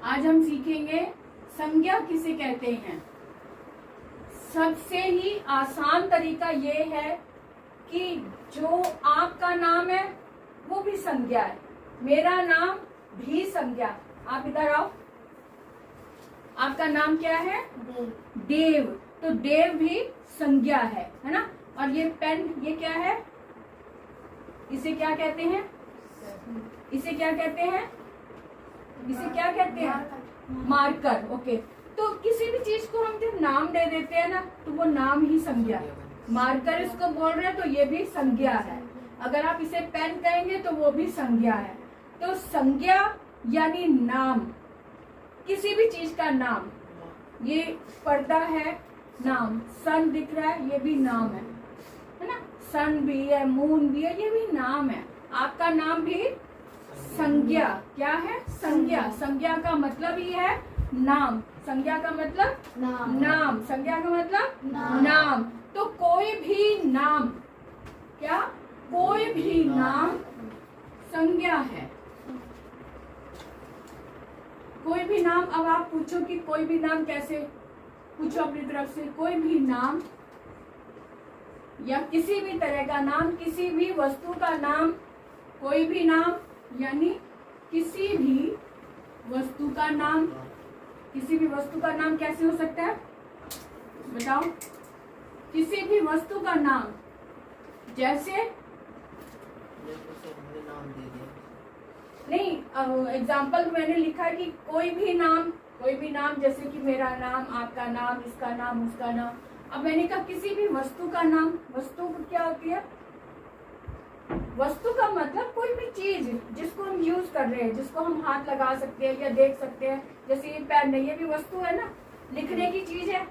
आज हम सीखेंगे संज्ञा किसे कहते हैं। सबसे ही आसान तरीका ये है कि जो आपका नाम है वो भी संज्ञा है, मेरा नाम भी संज्ञा। आप इधर आओ, आपका नाम क्या है? देव। तो देव भी संज्ञा है ना। और ये पेन, ये क्या है? इसे क्या कहते हैं? इसे क्या कहते हैं? इसे क्या कहते हैं? मार्कर। ओके, तो किसी भी चीज को हम जब नाम दे देते हैं ना तो वो नाम ही संज्ञा है। मार्कर इसको बोल रहे हैं तो ये भी संज्ञा है। अगर आप इसे पेन कहेंगे तो वो भी संज्ञा है। तो संज्ञा यानी नाम, किसी भी चीज का नाम। ये पर्दा है, नाम। सन दिख रहा है, ये भी नाम है ना। सन भी है, मून भी है, ये भी नाम है। आपका नाम भी संज्ञा। क्या है? संज्ञा। संज्ञा का मतलब ही है नाम। संज्ञा का मतलब नाम। संज्ञा का मतलब नाम। तो कोई भी नाम, क्या? कोई भी नाम संज्ञा है। कोई भी नाम। अब आप पूछो कि कोई भी नाम कैसे? पूछो अपनी तरफ से। कोई भी नाम या किसी भी तरह का नाम, किसी भी वस्तु का नाम, कोई भी नाम यानी किसी भी वस्तु का नाम। किसी भी वस्तु का नाम कैसे हो सकता है बताओ? किसी भी वस्तु का नाम, जैसे नहीं, एग्जाम्पल मैंने लिखा है कि कोई भी नाम, कोई भी नाम, जैसे कि मेरा नाम, आपका नाम, इसका नाम, उसका नाम। अब मैंने कहा किसी भी वस्तु का नाम। वस्तु क्या होती है? वस्तु का मतलब कोई भी चीज जिसको हम यूज कर रहे हैं, जिसको हम हाथ लगा सकते हैं या देख सकते हैं। जैसे ये पेन है, ये भी वस्तु है ना, लिखने की चीज है।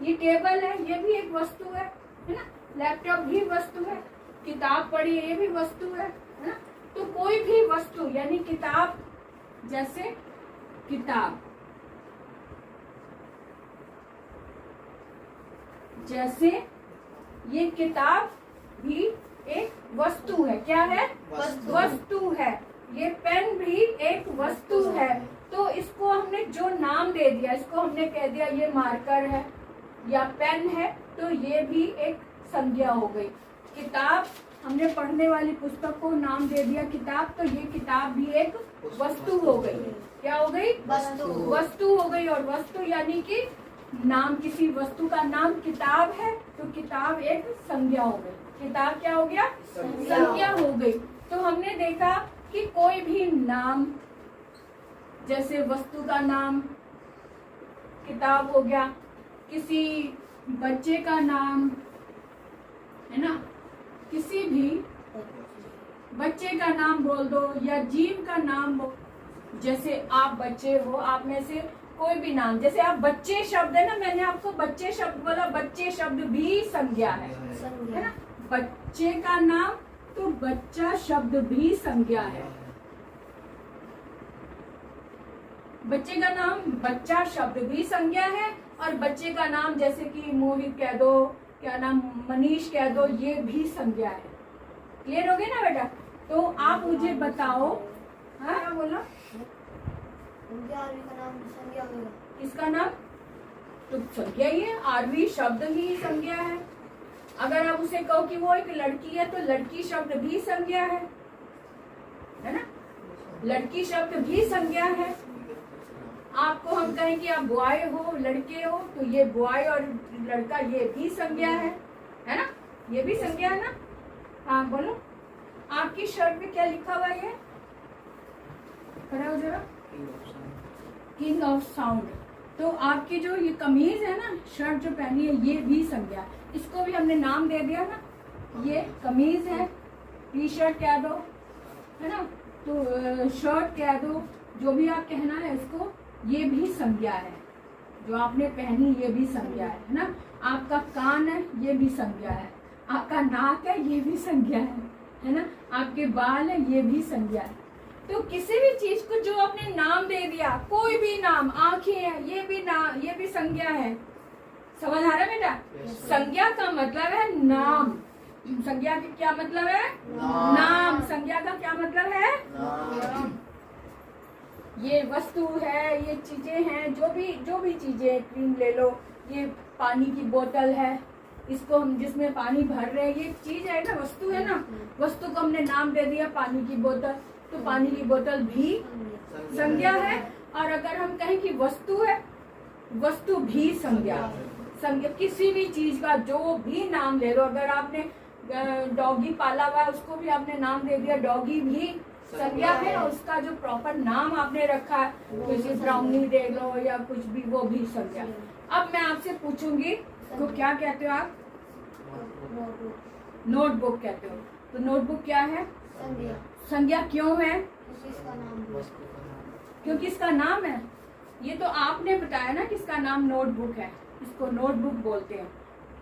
ये टेबल है, ये भी एक वस्तु है ना। लैपटॉप भी वस्तु है। किताब पढ़ी, ये भी वस्तु है ना। तो कोई भी वस्तु यानी किताब, जैसे किताब, जैसे ये किताब भी एक वस्तु है। क्या है? वस्तु है। ये पेन भी एक वस्तु है। तो इसको हमने जो नाम दे दिया, इसको हमने कह दिया ये मार्कर है या पेन है, तो ये भी एक संज्ञा हो गई। किताब, हमने पढ़ने वाली पुस्तक को नाम दे दिया किताब, तो ये किताब भी एक वस्तु हो गई। क्या हो गई? वस्तु हो गई। और वस्तु यानी कि नाम, किसी वस्तु का नाम किताब है तो किताब एक संज्ञा हो गई। किताब क्या हो गया? संज्ञा हो गई। तो हमने देखा कि कोई भी नाम, जैसे वस्तु का नाम किताब हो गया, किसी बच्चे का नाम है ना, किसी भी बच्चे का नाम बोल दो या जीव का नाम बोल। जैसे आप बच्चे हो, आप में से कोई भी नाम, जैसे आप बच्चे शब्द है ना, मैंने आपको बच्चे शब्द बोला, बच्चे शब्द भी संज्ञा है ना। बच्चे का नाम, तो बच्चा शब्द भी संज्ञा है। बच्चे का नाम, बच्चा शब्द भी संज्ञा है। और बच्चे का नाम जैसे कि मोहित कह दो, क्या नाम, मनीष कह दो, ये भी संज्ञा है। क्लियर हो गए ना बेटा? तो आप मुझे बताओ। हाँ, क्या बोला? का नाम संज्ञा होगा। किसका नाम? तो संज्ञा ही है, आरवी शब्द ही संज्ञा है। अगर आप उसे कहो कि वो एक लड़की है तो लड़की शब्द भी संज्ञा है ना। लड़की शब्द भी संज्ञा है। आपको हम कहें कि आप बॉय हो, लड़के हो, तो ये बॉय और लड़का ये भी संज्ञा है ना। ये भी संज्ञा है ना। हाँ बोलो, आपकी शर्ट पे क्या लिखा हुआ है? खड़ा हो जरा। King of sound. तो आपकी जो ये कमीज है ना, शर्ट जो पहनी है, ये भी संज्ञा। इसको भी हमने नाम दे दिया ना, ये कमीज है, टी शर्ट कह दो है ना, तो शर्ट कह दो, जो भी आप कहना है इसको, ये भी संज्ञा है। जो आपने पहनी ये भी संज्ञा है ना। आपका कान है, ये भी संज्ञा है। आपका नाक है, ये भी संज्ञा है ना। आपके बाल है, ये भी संज्ञा है। तो किसी भी चीज को जो आपने नाम दे दिया, कोई भी नाम, आंखें हैं, ये भी नाम, ये भी संज्ञा है। समझ आ रहा है बेटा? संज्ञा का मतलब है नाम। संज्ञा का क्या मतलब है? नाम। संज्ञा का क्या मतलब है? ये ये वस्तु है, ये चीजें हैं, जो भी चीजें, क्रीम ले लो, ये पानी की बोतल है, इसको हम जिसमें पानी भर रहे हैं, ये चीज है ना, वस्तु है ना, वस्तु को हमने नाम दे दिया पानी की बोतल, तो पानी की बोतल भी संज्ञा है। और अगर हम कहें कि वस्तु है, वस्तु भी संज्ञा। संज्ञा किसी भी चीज का जो भी नाम ले लो, अगर आपने डॉगी पाला हुआ है उसको भी आपने नाम दे दिया, डॉगी भी संज्ञा है, और उसका जो प्रॉपर नाम आपने रखा है, किसी ब्राउनी दे लो या कुछ भी, वो भी संज्ञा। अब मैं आपसे पूछूंगी तो क्या कहते हो आप? नोटबुक कहते हो। तो नोटबुक क्या है? संज्ञा क्यों है? क्योंकि इसका नाम है। ये तो आपने बताया ना कि इसका नाम नोटबुक है, इसको नोटबुक बोलते हैं।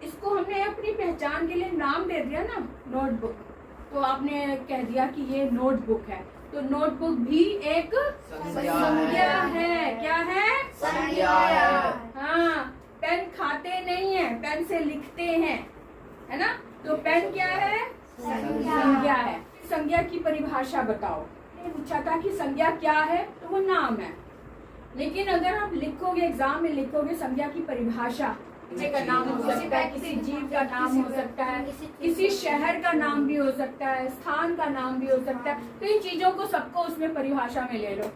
इसको हमने अपनी पहचान के लिए नाम दे दिया ना, नोटबुक, तो आपने कह दिया कि ये नोटबुक है। तो नोटबुक भी एक संज्ञा है। क्या है? संज्ञा है। हाँ, पेन खाते नहीं है, पेन से लिखते हैं, है ना, तो पेन क्या है? संज्ञा है। संज्ञा की परिभाषा बताओ। पूछा था कि संज्ञा क्या है, तो वो नाम है। लेकिन अगर आप लिखोगे, एग्जाम में लिखोगे संज्ञा की परिभाषा, किसी का नाम हो सकता है, किसी जीव का नाम हो सकता है, किसी शहर का नाम भी हो सकता है, स्थान का नाम भी हो सकता है। तो इन चीजों को सबको उसमें परिभाषा में ले लो।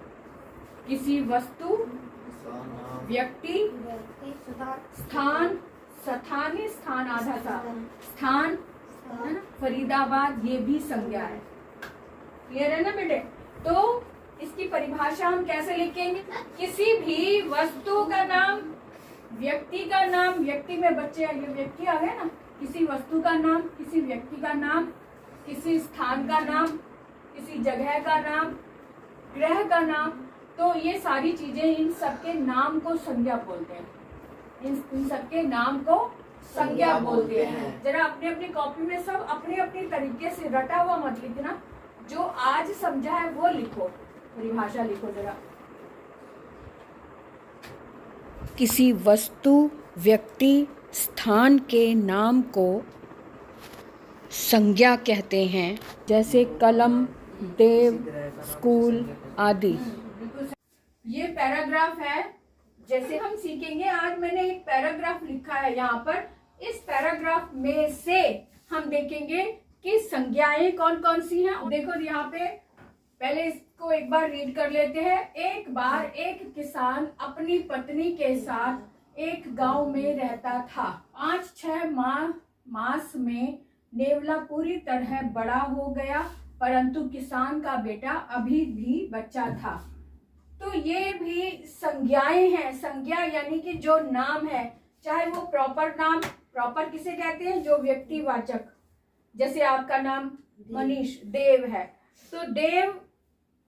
किसी वस्तु, व्यक्ति, स्थान, स्थानीय स्थान, आधा सा स्थान, है ना, फरीदाबाद, ये भी संज्ञा है। क्लियर है ना बेटे? तो इसकी परिभाषा हम कैसे लिखेंगे? किसी भी वस्तु का नाम, व्यक्ति का नाम, व्यक्ति में बच्चे, ये व्यक्ति आ गए ना, किसी वस्तु का नाम, किसी व्यक्ति का नाम, किसी स्थान का नाम, किसी जगह का नाम, ग्रह का नाम, तो ये सारी चीजें, इन सबके नाम को संज्ञा बोलते हैं। इन सबके नाम को संज्ञा बोलते हैं। जरा अपने अपनी कॉपी में सब अपने अपने तरीके से रटा हुआ मत लिखना, जो आज समझा है वो लिखो, परिभाषा लिखो जरा। किसी वस्तु, व्यक्ति, स्थान के नाम को संज्ञा कहते हैं, जैसे कलम, देव, स्कूल आदि। ये पैराग्राफ है। जैसे हम सीखेंगे, आज मैंने एक पैराग्राफ लिखा है यहाँ पर। इस पैराग्राफ में से हम देखेंगे कि संज्ञाएं कौन कौन सी हैं। देखो यहाँ पे, पहले इसको एक बार रीड कर लेते हैं। एक बार एक किसान अपनी पत्नी के साथ एक गांव में रहता था। 5-6 मास में नेवला पूरी तरह बड़ा हो गया, परंतु किसान का बेटा अभी भी बच्चा था। तो ये भी संज्ञाएं हैं। संज्ञा यानी कि जो नाम है, चाहे वो प्रॉपर नाम, प्रॉपर किसे कहते हैं? जो व्यक्तिवाचक, जैसे आपका नाम मनीष, देव है, तो देव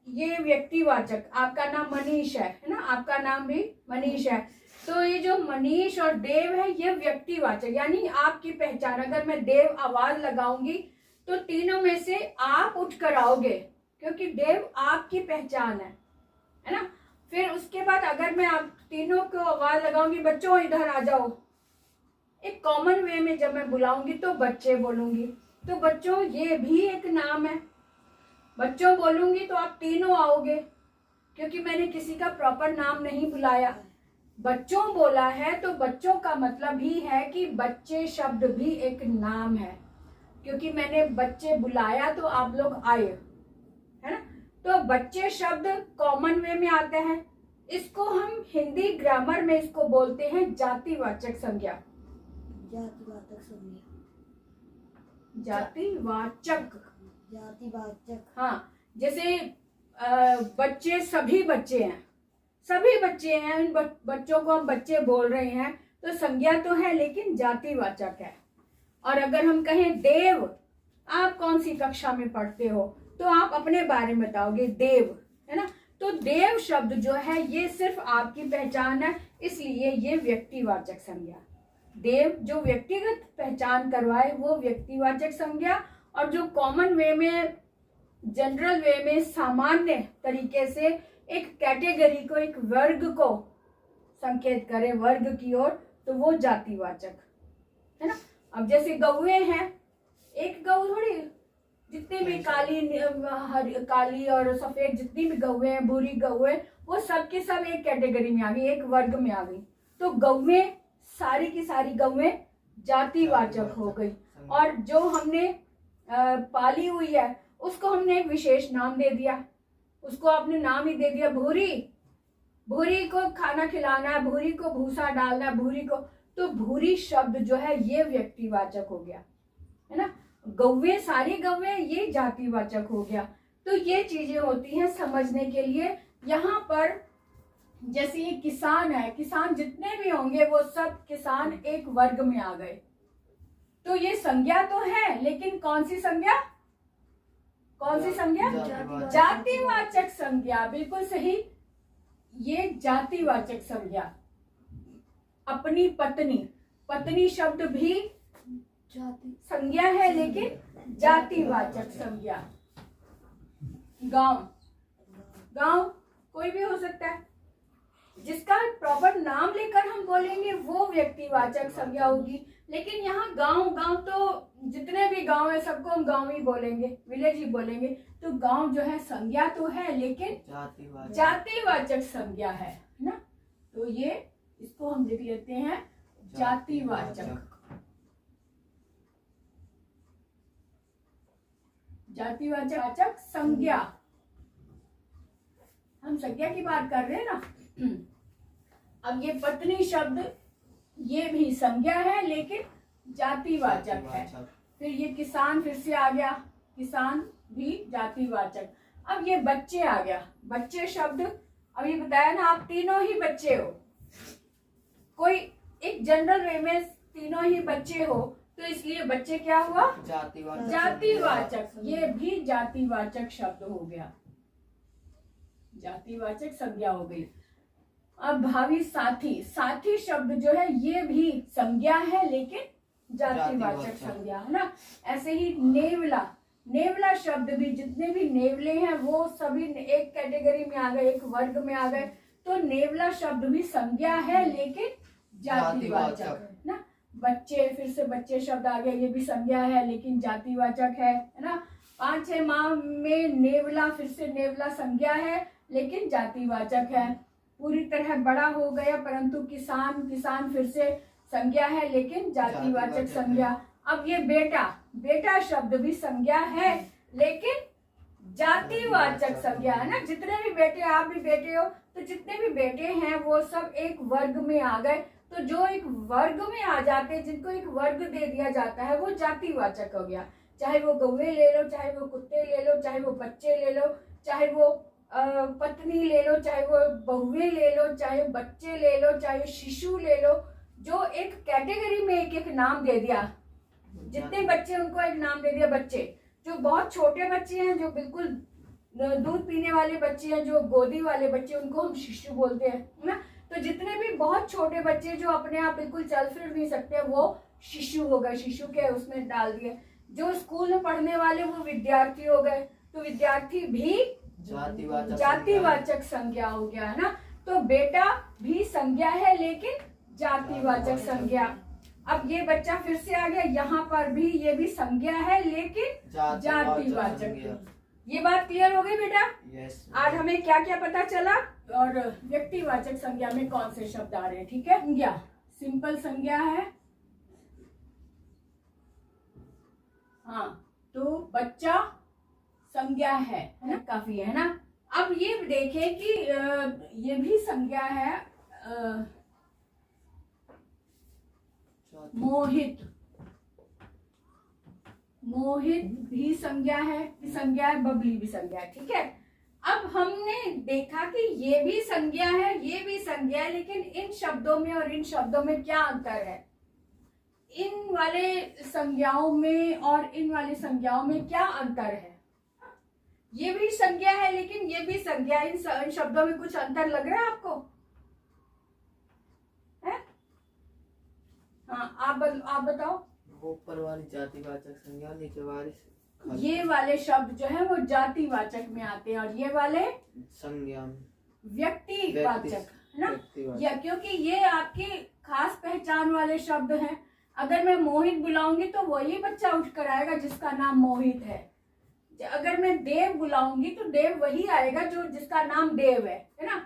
ये व्यक्तिवाचक, आपका नाम मनीष है ना, आपका नाम भी मनीष है। तो ये जो मनीष और देव है, ये व्यक्तिवाचक, यानी आपकी पहचान। अगर मैं देव आवाज लगाऊंगी तो तीनों में से आप उठ कर आओगे, क्योंकि देव आपकी पहचान है ना। फिर उसके बाद अगर मैं आप तीनों को आवाज लगाऊंगी, बच्चों इधर आ जाओ, एक कॉमन वे में जब मैं बुलाऊंगी तो बच्चे बोलूंगी, तो बच्चों ये भी एक नाम है। बच्चों बोलूंगी तो आप तीनों आओगे, क्योंकि मैंने किसी का प्रॉपर नाम नहीं बुलाया, बच्चों बोला है, तो बच्चों का मतलब ही है कि बच्चे शब्द भी एक नाम है, क्योंकि मैंने बच्चे बुलाया तो आप लोग आए, है ना। तो बच्चे शब्द कॉमन वे में आते हैं। इसको हम हिंदी ग्रामर में इसको बोलते हैं जातिवाचक संज्ञा। जातिवाचक संज्ञा। जातिवाचक। हाँ, जैसे बच्चे, सभी बच्चे हैं, सभी बच्चे हैं, इन बच्चों को हम बच्चे बोल रहे हैं, तो संज्ञा तो है लेकिन जातिवाचक है। और अगर हम कहें देव, आप कौन सी कक्षा में पढ़ते हो, तो आप अपने बारे में बताओगे देव, है ना। तो देव शब्द जो है ये सिर्फ आपकी पहचान है, इसलिए ये व्यक्तिवाचक संज्ञा। देव जो व्यक्तिगत पहचान करवाए वो व्यक्तिवाचक संज्ञा, और जो कॉमन वे में, जनरल वे में, सामान्य तरीके से एक कैटेगरी को, एक वर्ग को संकेत करे वर्ग की ओर, तो वो जातिवाचक, है ना। अब जैसे गौए हैं, एक गौ थोड़ी, जितनी भी काली और सफेद जितनी भी गौएं हैं, भूरी गौएं, वो सब की सब एक कैटेगरी में आ गई, एक वर्ग में आ गई। तो गौएं, सारी की सारी गौएं जातिवाचक हो गई। और जो हमने पाली हुई है उसको हमने एक विशेष नाम दे दिया, उसको आपने नाम ही दे दिया भूरी। भूरी को खाना खिलाना है, भूरी को भूसा डालना है, भूरी को, तो भूरी शब्द जो है ये व्यक्तिवाचक हो गया, है ना। गौवें, सारी गौवें, ये जातिवाचक हो गया। तो ये चीजें होती हैं समझने के लिए। यहाँ पर जैसे ये किसान है, किसान जितने भी होंगे वो सब किसान एक वर्ग में आ गए। तो ये संज्ञा तो है, लेकिन कौन सी संज्ञा, कौन सी संज्ञा, जातिवाचक संज्ञा, बिल्कुल सही, ये जातिवाचक संज्ञा। अपनी पत्नी, पत्नी शब्द भी संज्ञा है लेकिन जातिवाचक संज्ञा। गांव, गांव कोई भी हो सकता है, जिसका प्रॉपर नाम लेकर हम बोलेंगे वो व्यक्तिवाचक संज्ञा होगी। लेकिन यहाँ गांव, गांव तो जितने भी गांव है सबको हम गांव ही बोलेंगे, विलेज ही बोलेंगे। तो गांव जो है संज्ञा तो है लेकिन जातिवाचक संज्ञा है ना। तो ये इसको हम लिख लेते हैं जातिवाचक, जातिवाचक संज्ञा। हम संज्ञा की बात कर रहे हैं ना। अब ये पत्नी शब्द ये भी संज्ञा है लेकिन जातिवाचक है। फिर ये किसान फिर से आ गया, किसान भी जातिवाचक। अब ये बच्चे आ गया, बच्चे शब्द अभी बताया ना, आप तीनों ही बच्चे हो, कोई एक जनरल वे में तीनों ही बच्चे हो, तो इसलिए बच्चे क्या हुआ, जातिवाचक। ये भी जातिवाचक शब्द हो गया, जातिवाचक संज्ञा हो गई। अब भावी साथी, साथी शब्द जो है ये भी संज्ञा है लेकिन जातिवाचक संज्ञा है ना। ऐसे ही नेवला, नेवला शब्द भी, जितने भी नेवले हैं वो सभी एक कैटेगरी में आ गए, एक वर्ग में आ गए। तो नेवला शब्द भी संज्ञा है लेकिन जातिवाचक ना। बच्चे, फिर से बच्चे शब्द आ गया, ये भी संज्ञा है लेकिन जातिवाचक है ना। 5-6 माह में नेवला, फिर से नेवला संज्ञा है लेकिन जातिवाचक है। पूरी तरह बड़ा हो गया, परंतु किसान, किसान फिर से संज्ञा है लेकिन जातिवाचक संज्ञा। अब ये बेटा, बेटा शब्द भी संज्ञा है लेकिन जातिवाचक संज्ञा है ना। जितने भी बेटे, आप भी बेटे हो, तो जितने भी बेटे हैं वो सब एक वर्ग में आ गए। तो जो एक वर्ग में आ जाते हैं, जिनको एक वर्ग दे दिया जाता है, वो जातिवाचक हो गया। चाहे वो गौवे ले लो, चाहे वो कुत्ते ले लो, चाहे वो बच्चे ले लो, चाहे वो पत्नी ले लो, चाहे वो बहुए ले लो, चाहे बच्चे ले लो, चाहे शिशु ले लो। जो एक कैटेगरी में एक एक नाम दे दिया, जितने बच्चे उनको एक नाम दे दिया बच्चे। जो बहुत छोटे बच्चे हैं, जो बिल्कुल दूध पीने वाले बच्चे हैं, जो गोदी वाले बच्चे, उनको हम शिशु बोलते हैं ना। तो जितने भी बहुत छोटे बच्चे जो अपने आप बिल्कुल चल फिर नहीं सकते, वो शिशु हो गए, शिशु के उसमें डाल दिए। जो स्कूल में पढ़ने वाले वो विद्यार्थी हो गए, तो विद्यार्थी भी जातिवाचक संज्ञा हो गया है ना। तो बेटा भी संज्ञा है लेकिन जातिवाचक संज्ञा। अब ये बच्चा फिर से आ गया, यहाँ पर भी ये भी संज्ञा है लेकिन जातिवाचक। ये बात क्लियर हो गई बेटा? यस। आज हमें क्या क्या पता चला और व्यक्तिवाचक संज्ञा में कौन से शब्द आ रहे हैं, ठीक है। संज्ञा सिंपल संज्ञा है, हाँ, तो बच्चा संज्ञा है ना, काफी है ना। अब ये देखें कि ये भी संज्ञा है, मोहित, मोहित भी संज्ञा है, बबली भी संज्ञा है, ठीक है। अब हमने देखा कि ये भी संज्ञा है, ये भी संज्ञा है, लेकिन इन शब्दों में और इन शब्दों में क्या अंतर है, इन वाले संज्ञाओं में और इन वाली संज्ञाओं में क्या अंतर है। ये भी संज्ञा है लेकिन ये भी संज्ञा, इन शब्दों में कुछ अंतर लग रहा है आपको? है? हाँ, आप बताओ। ऊपर वाली जातिवाचक संज्ञा, नीचे वाली ये वाले शब्द जो है वो जातिवाचक में आते हैं और ये वाले संज्ञा व्यक्तिवाचक है ना। या क्योंकि ये आपकी खास पहचान वाले शब्द हैं। अगर मैं मोहित बुलाऊंगी तो वही बच्चा उठ कर आएगा जिसका नाम मोहित है। अगर मैं देव बुलाऊंगी तो देव वही आएगा जो जिसका नाम देव है ना,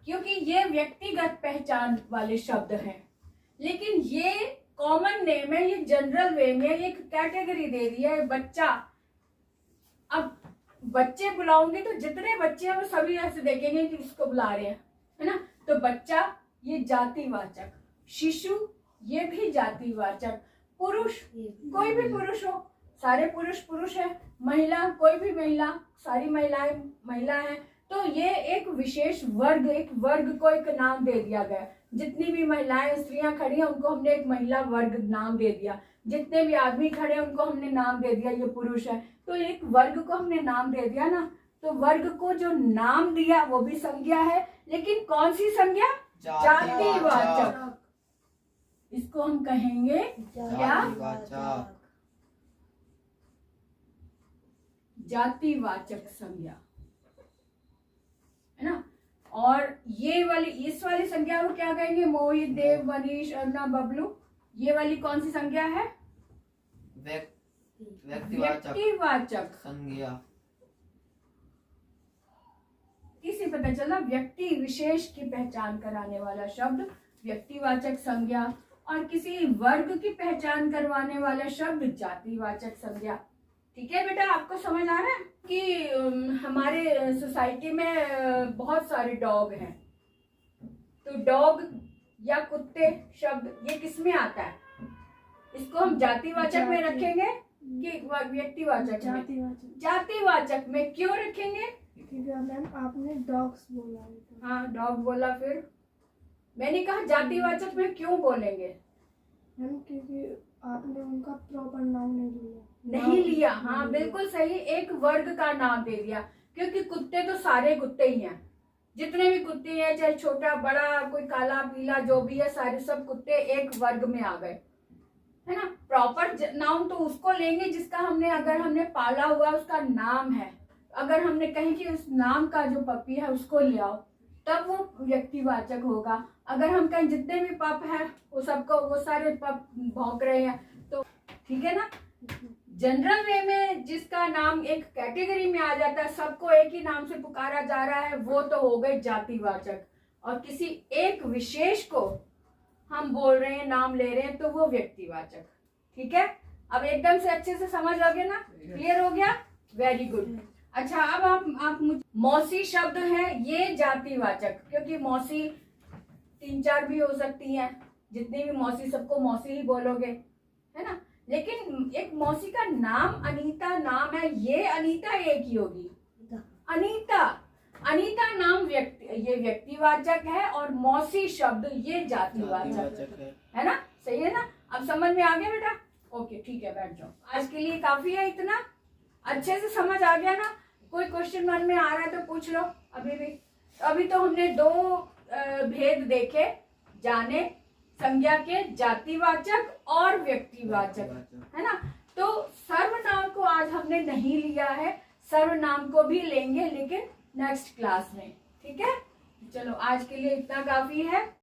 क्योंकि ये व्यक्तिगत पहचान वाले शब्द हैं। लेकिन ये कॉमन नेम है, ये जनरल वे में एक कैटेगरी दे दी है बच्चा। अब बच्चे बुलाऊंगे तो जितने बच्चे हैं वो सभी ऐसे देखेंगे कि इसको बुला रहे हैं, है ना। तो बच्चा ये जातिवाचक, शिशु ये भी जातिवाचक, पुरुष कोई भी पुरुष हो, सारे पुरुष पुरुष है, महिला कोई भी महिला, सारी महिलाएं महिला है, तो ये एक विशेष वर्ग, एक वर्ग को एक नाम दे दिया गया। जितनी भी महिलाएं स्त्रियां खड़ी हैं उनको हमने एक महिला वर्ग नाम दे दिया, जितने भी आदमी खड़े हैं उनको हमने नाम दे दिया ये पुरुष है। तो एक वर्ग को हमने नाम दे दिया ना, तो वर्ग को जो नाम दिया वो भी संज्ञा है, लेकिन कौन सी संज्ञा? जातिवाचक। इसको हम कहेंगे क्या? जातिवाचक संज्ञा, है ना। और ये वाली, इस वाली संज्ञा को क्या कहेंगे? मोहित, देव, मनीष, अरुणा, बबलू, ये वाली कौन सी संज्ञा है? व्यक्तिवाचक संज्ञा। इसी पता चला, व्यक्ति विशेष की पहचान कराने वाला शब्द व्यक्तिवाचक संज्ञा, और किसी वर्ग की पहचान करवाने वाला शब्द जातिवाचक संज्ञा। ठीक है बेटा, आपको समझ आ रहा है कि हमारे सोसाइटी में बहुत सारे डॉग हैं, तो डॉग या कुत्ते शब्द ये किस में आता है? इसको हम जातिवाचक में रखेंगे कि व्यक्तिवाचक में? जातिवाचक में। क्यों रखेंगे? मैम आपने डॉग्स बोला है। हाँ डॉग बोला, फिर मैंने कहा जातिवाचक में क्यों बोलेंगे? मैम क्योंकि आपने उनका प्रॉपर नाम नहीं लिया। हाँ बिल्कुल सही, एक वर्ग का नाम दे दिया, क्योंकि कुत्ते तो सारे कुत्ते ही हैं, जितने भी कुत्ते हैं, चाहे छोटा बड़ा, कोई काला पीला जो भी है, सारे सब कुत्ते एक वर्ग में आ गए, है ना। प्रॉपर नाम तो उसको लेंगे जिसका अगर हमने पाला हुआ उसका नाम है। अगर हमने कहीं कि उस नाम का जो पपी है उसको ले आओ, तब वो व्यक्तिवाचक होगा। अगर हम कहीं जितने भी पप हैं वो सबको, वो सारे पप भौंक रहे हैं, तो ठीक है ना। जनरल वे में जिसका नाम एक कैटेगरी में आ जाता है, सबको एक ही नाम से पुकारा जा रहा है, वो तो हो गए जातिवाचक। और किसी एक विशेष को हम बोल रहे हैं, नाम ले रहे हैं, तो वो व्यक्तिवाचक। ठीक है, अब एकदम से अच्छे से समझ आ गया ना? क्लियर हो गया? Very good. अच्छा, अब आप मुझे, मौसी शब्द है ये जातिवाचक, क्योंकि मौसी 3-4 भी हो सकती हैं, जितनी भी मौसी सबको मौसी ही बोलोगे, है ना। लेकिन एक मौसी का नाम अनीता नाम है, ये अनीता एक ही होगी, अनीता। अनीता नाम ये व्यक्तिवाचक है, और मौसी शब्द ये जातिवाचक है ना। सही है ना? अब समझ में आ गया बेटा? ओके ठीक है, बैठ जाओ। आज के लिए काफी है इतना। अच्छे से समझ आ गया ना? कोई क्वेश्चन मन में आ रहा है तो पूछ लो अभी भी। अभी तो हमने 2 भेद देखे, जाने संज्ञा के, जातिवाचक और व्यक्तिवाचक, है ना। तो सर्वनाम को आज हमने नहीं लिया है, सर्वनाम को भी लेंगे लेकिन नेक्स्ट क्लास में। ठीक है, चलो आज के लिए इतना काफी है।